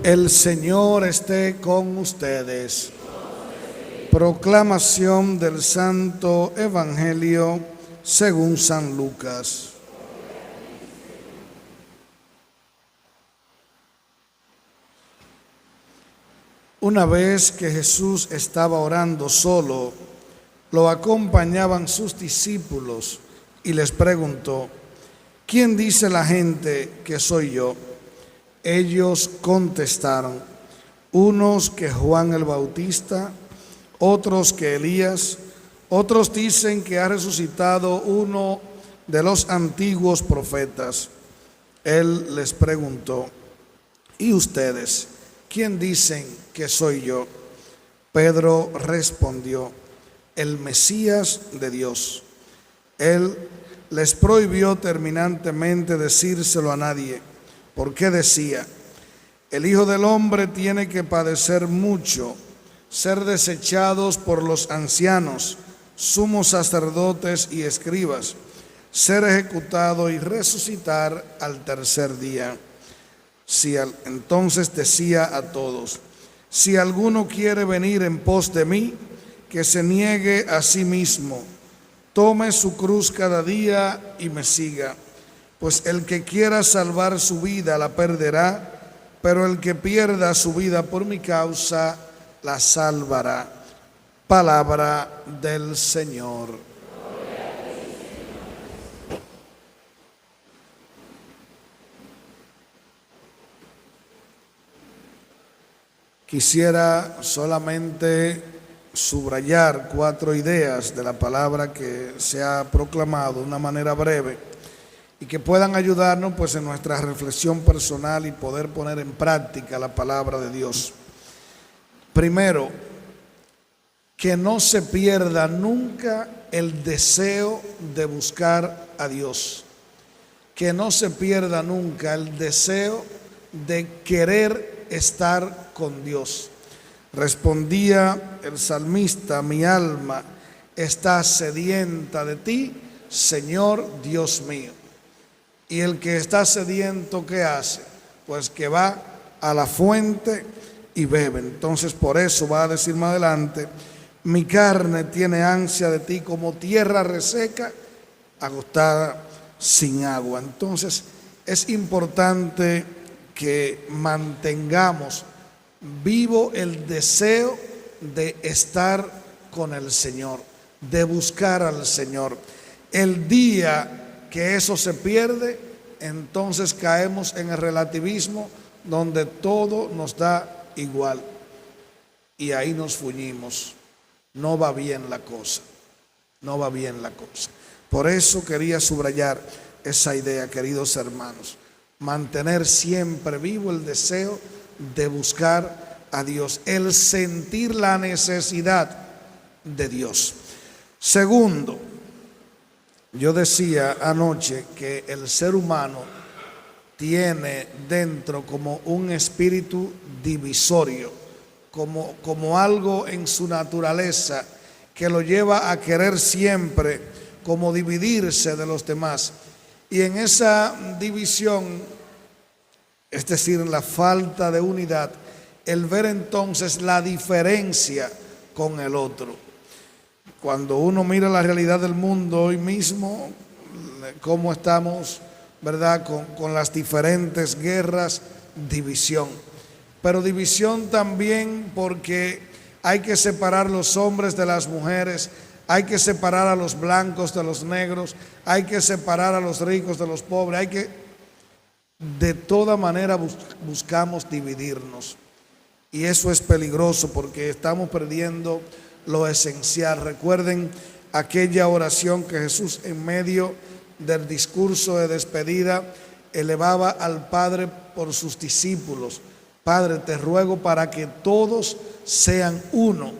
El Señor esté con ustedes. Proclamación del Santo Evangelio según San Lucas. Una vez que Jesús estaba orando solo, lo acompañaban sus discípulos y les preguntó: ¿quién dice la gente que soy yo? Ellos contestaron: unos que Juan el Bautista, otros que Elías, otros dicen que ha resucitado uno de los antiguos profetas. Él les preguntó: ¿y ustedes, quién dicen que soy yo? Pedro respondió: el Mesías de Dios. Él les prohibió terminantemente decírselo a nadie, porque decía: el Hijo del Hombre tiene que padecer mucho, ser desechados por los ancianos, sumos sacerdotes y escribas, ser ejecutado y resucitar al tercer día. Entonces decía a todos: si alguno quiere venir en pos de mí, que se niegue a sí mismo, tome su cruz cada día y me siga. Pues el que quiera salvar su vida la perderá, pero el que pierda su vida por mi causa la salvará. Palabra del Señor. Quisiera solamente subrayar 4 ideas de la palabra que se ha proclamado de una manera breve y que puedan ayudarnos pues en nuestra reflexión personal y poder poner en práctica la palabra de Dios. Primero, que no se pierda nunca el deseo de buscar a Dios. Que no se pierda nunca el deseo de querer estar con Dios. Respondía el salmista: mi alma está sedienta de ti, Señor Dios mío. Y el que está sediento, ¿qué hace? Pues que va a la fuente y bebe. Entonces por eso va a decir más adelante: mi carne tiene ansia de ti como tierra reseca, agotada sin agua. Entonces es importante que mantengamos vivo el deseo de estar con el Señor, de buscar al Señor. El día que eso se pierde, entonces caemos en el relativismo donde todo nos da igual y ahí nos fuñimos. No va bien la cosa, no va bien la cosa. Por eso quería subrayar esa idea, queridos hermanos, mantener siempre vivo el deseo de buscar a Dios, el sentir la necesidad de Dios. Segundo, yo decía anoche que el ser humano tiene dentro como un espíritu divisorio, como algo en su naturaleza que lo lleva a querer siempre como dividirse de los demás. Y en esa división, es decir, en la falta de unidad, el ver entonces la diferencia con el otro. Cuando uno mira la realidad del mundo hoy mismo, cómo estamos, ¿verdad?, con las diferentes guerras, división. Pero división también porque hay que separar los hombres de las mujeres, hay que separar a los blancos de los negros, hay que separar a los ricos de los pobres, de toda manera buscamos dividirnos. Y eso es peligroso porque estamos perdiendo lo esencial. Recuerden aquella oración que Jesús en medio del discurso de despedida elevaba al Padre por sus discípulos: Padre, te ruego para que todos sean uno.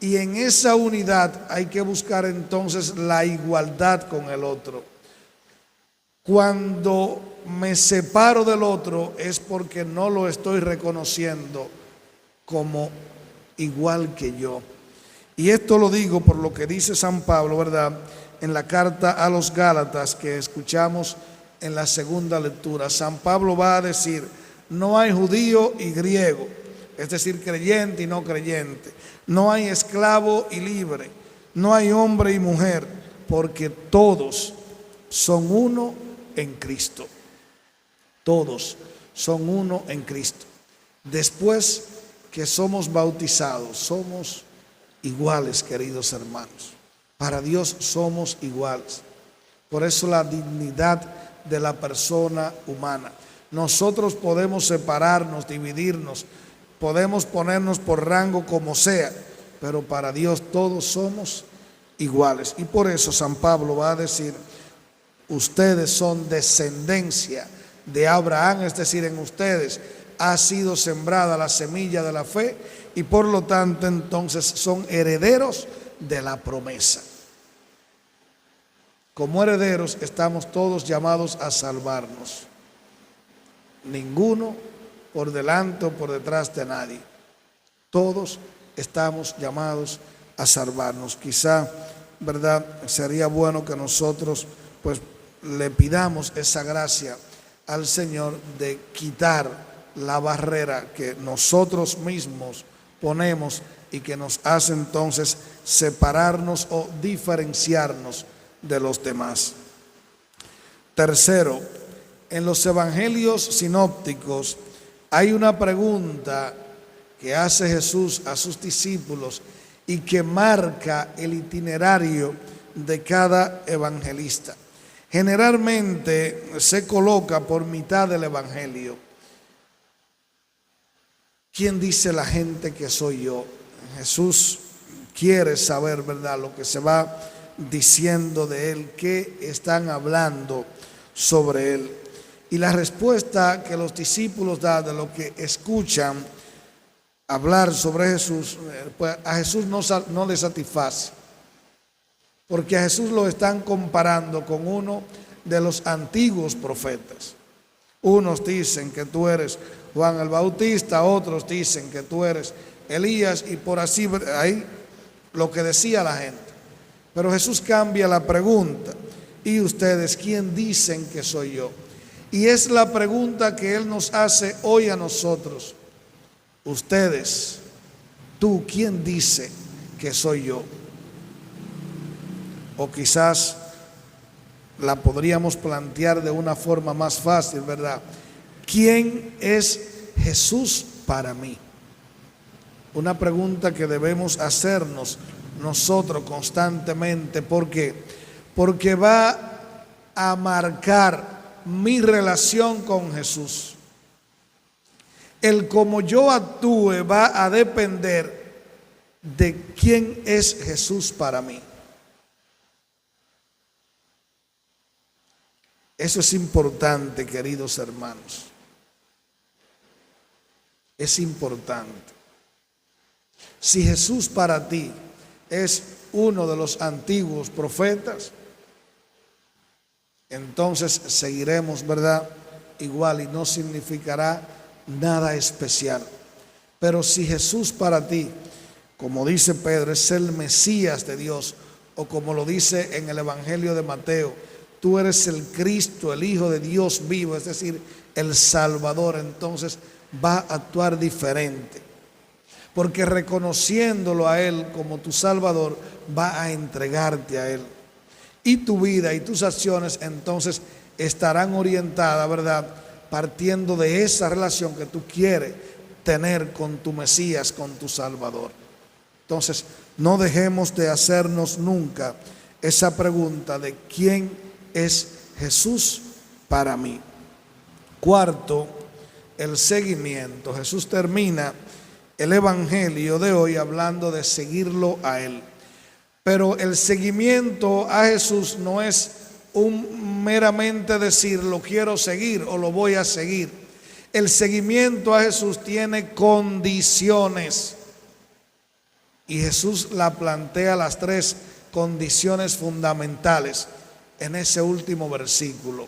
Y en esa unidad hay que buscar entonces la igualdad con el otro. Cuando me separo del otro es porque no lo estoy reconociendo como igual que yo. Y esto lo digo por lo que dice San Pablo, ¿verdad?, en la carta a los Gálatas que escuchamos en la segunda lectura. San Pablo va a decir: No hay judío y griego, es decir, creyente y no creyente. No hay esclavo y libre, no hay hombre y mujer, porque todos son uno en Cristo. Todos son uno en Cristo. Después que somos bautizados, somos iguales, queridos hermanos. Para Dios somos iguales. Por eso la dignidad de la persona humana. Nosotros podemos separarnos, dividirnos, podemos ponernos por rango como sea, pero para Dios todos somos iguales. Y por eso San Pablo va a decir, ustedes son descendencia de Abraham, es decir, en ustedes ha sido sembrada la semilla de la fe y por lo tanto entonces son herederos de la promesa. Como herederos estamos todos llamados a salvarnos. Ninguno por delante o por detrás de nadie. Todos estamos llamados a salvarnos. Quizá, ¿verdad? Sería bueno que nosotros pues le pidamos esa gracia al Señor de quitar la barrera que nosotros mismos ponemos y que nos hace entonces separarnos o diferenciarnos de los demás. Tercero, en los evangelios sinópticos hay una pregunta que hace Jesús a sus discípulos y que marca el itinerario de cada evangelista. Generalmente se coloca por mitad del evangelio. ¿Quién dice la gente que soy yo? Jesús quiere saber, ¿verdad?, lo que se va diciendo de él, qué están hablando sobre él. Y la respuesta que los discípulos dan de lo que escuchan hablar sobre Jesús, pues a Jesús no le satisface. Porque a Jesús lo están comparando con uno de los antiguos profetas. Unos dicen que tú eres Juan el Bautista, otros dicen que tú eres Elías, y por así ahí lo que decía la gente. Pero Jesús cambia la pregunta. ¿Y ustedes quién dicen que soy yo? Y es la pregunta que Él nos hace hoy a nosotros. Ustedes, tú, ¿quién dice que soy yo? O quizás la podríamos plantear de una forma más fácil, ¿verdad? ¿Quién es Jesús para mí? Una pregunta que debemos hacernos nosotros constantemente. ¿Por qué? Porque va a marcar mi relación con Jesús. El cómo yo actúe va a depender de quién es Jesús para mí. Eso es importante, queridos hermanos. Es importante. Si Jesús para ti es uno de los antiguos profetas, entonces seguiremos, ¿verdad?, igual y no significará nada especial. Pero si Jesús para ti, como dice Pedro, es el Mesías de Dios, o como lo dice en el Evangelio de Mateo, tú eres el Cristo, el Hijo de Dios vivo, es decir, el Salvador, entonces va a actuar diferente. Porque reconociéndolo a Él como tu Salvador, va a entregarte a Él. Y tu vida y tus acciones entonces estarán orientadas, ¿verdad?, partiendo de esa relación que tú quieres tener con tu Mesías, con tu Salvador. Entonces, no dejemos de hacernos nunca esa pregunta de quién es Jesús para mí. Cuarto, el seguimiento. Jesús termina el evangelio de hoy hablando de seguirlo a Él. Pero el seguimiento a Jesús no es un meramente decir lo quiero seguir o lo voy a seguir. El seguimiento a Jesús tiene condiciones. Y Jesús la plantea las tres condiciones fundamentales en ese último versículo.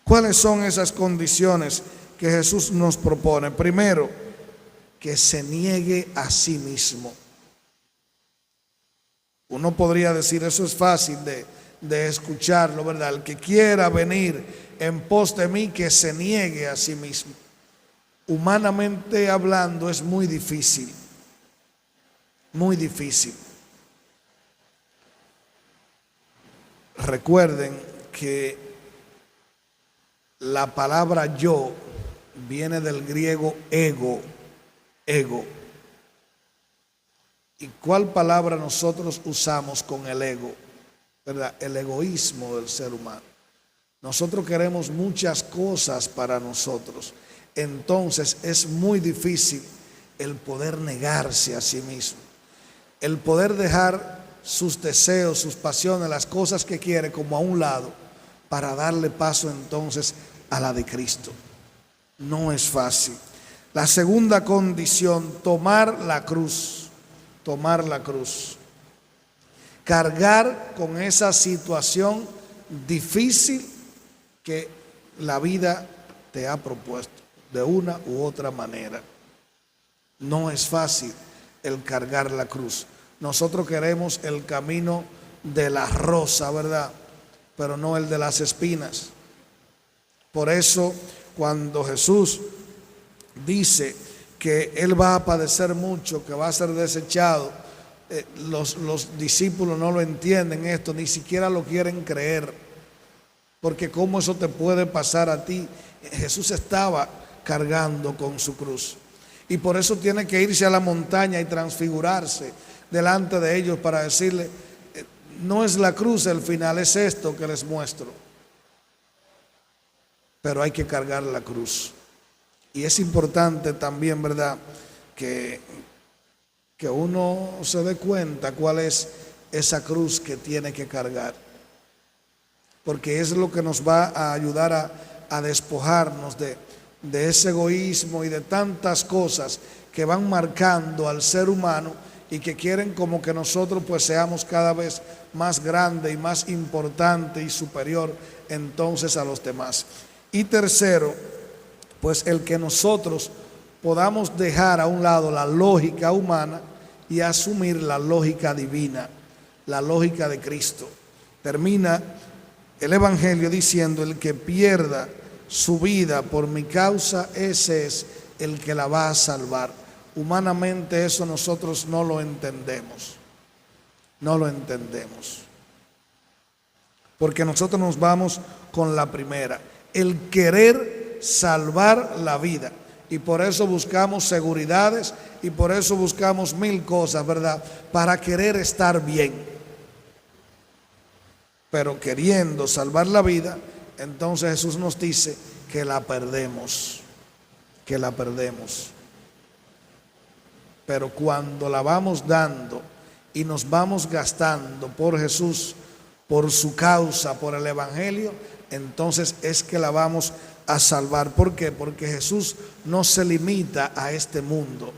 ¿Cuáles son esas condiciones que Jesús nos propone? Primero, que se niegue a sí mismo. Uno podría decir, eso es fácil de escucharlo, ¿verdad? El que quiera venir en pos de mí, que se niegue a sí mismo. humanamente hablando, es muy difícil, muy difícil. Recuerden que la palabra yo viene del griego ego, ego. ¿Y cuál palabra nosotros usamos con el ego? ¿Verdad? El egoísmo del ser humano. Nosotros queremos muchas cosas para nosotros. Entonces es muy difícil el poder negarse a sí mismo, el poder dejar sus deseos, sus pasiones, las cosas que quiere como a un lado para darle paso entonces a la de Cristo. No es fácil. La segunda condición, tomar la cruz, tomar la cruz. Cargar con esa situación difícil que la vida te ha propuesto de una u otra manera. No es fácil el cargar la cruz. Nosotros queremos el camino de la rosa, ¿verdad? Pero no el de las espinas. Por eso, cuando Jesús dice que Él va a padecer mucho, que va a ser desechado, los discípulos no lo entienden esto, ni siquiera lo quieren creer. Porque ¿cómo eso te puede pasar a ti? Jesús estaba cargando con su cruz. Y por eso tiene que irse a la montaña y transfigurarse delante de ellos para decirle, no es la cruz el final, es esto que les muestro. Pero hay que cargar la cruz. Y es importante también, ¿verdad?, que uno se dé cuenta cuál es esa cruz que tiene que cargar. Porque es lo que nos va a ayudar a despojarnos de ese egoísmo y de tantas cosas que van marcando al ser humano y que quieren como que nosotros pues seamos cada vez más grande y más importante y superior entonces a los demás. Y tercero, pues el que nosotros podamos dejar a un lado la lógica humana y asumir la lógica divina, la lógica de Cristo. Termina el Evangelio diciendo, el que pierda su vida por mi causa, ese es el que la va a salvar. Humanamente eso nosotros no lo entendemos, no lo entendemos. Porque nosotros nos vamos con la primera, el querer salvar la vida. Y por eso buscamos seguridades y por eso buscamos mil cosas, ¿verdad?, para querer estar bien. Pero queriendo salvar la vida, entonces Jesús nos dice que la perdemos, que la perdemos. Pero cuando la vamos dando y nos vamos gastando por Jesús, por su causa, por el Evangelio, entonces es que la vamos a salvar. ¿Por qué? Porque Jesús no se limita a este mundo.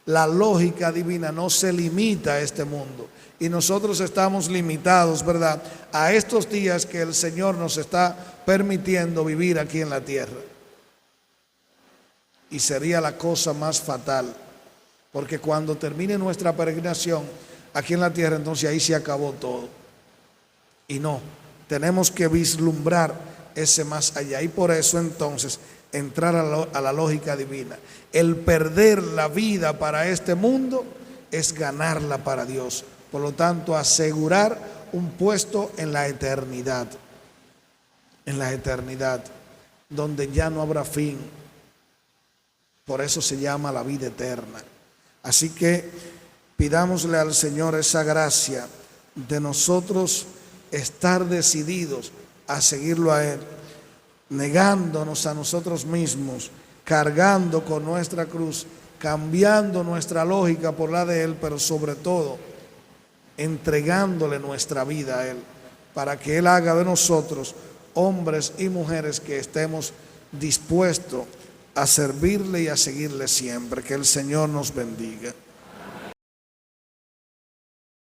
La lógica divina no se limita a este mundo. Y nosotros estamos limitados, ¿verdad?, a estos días que el Señor nos está permitiendo vivir aquí en la tierra. Y sería la cosa más fatal, porque cuando termine nuestra peregrinación aquí en la tierra, entonces ahí se acabó todo. Y no, tenemos que vislumbrar ese más allá. Y por eso entonces entrar a la lógica divina. El perder la vida para este mundo es ganarla para Dios. Por lo tanto, asegurar un puesto en la eternidad, donde ya no habrá fin. Por eso se llama la vida eterna. Así que pidámosle al Señor esa gracia de nosotros estar decididos a seguirlo a Él, negándonos a nosotros mismos, cargando con nuestra cruz, cambiando nuestra lógica por la de Él, pero sobre todo entregándole nuestra vida a Él, para que Él haga de nosotros hombres y mujeres que estemos dispuestos a servirle y a seguirle siempre. Que el Señor nos bendiga.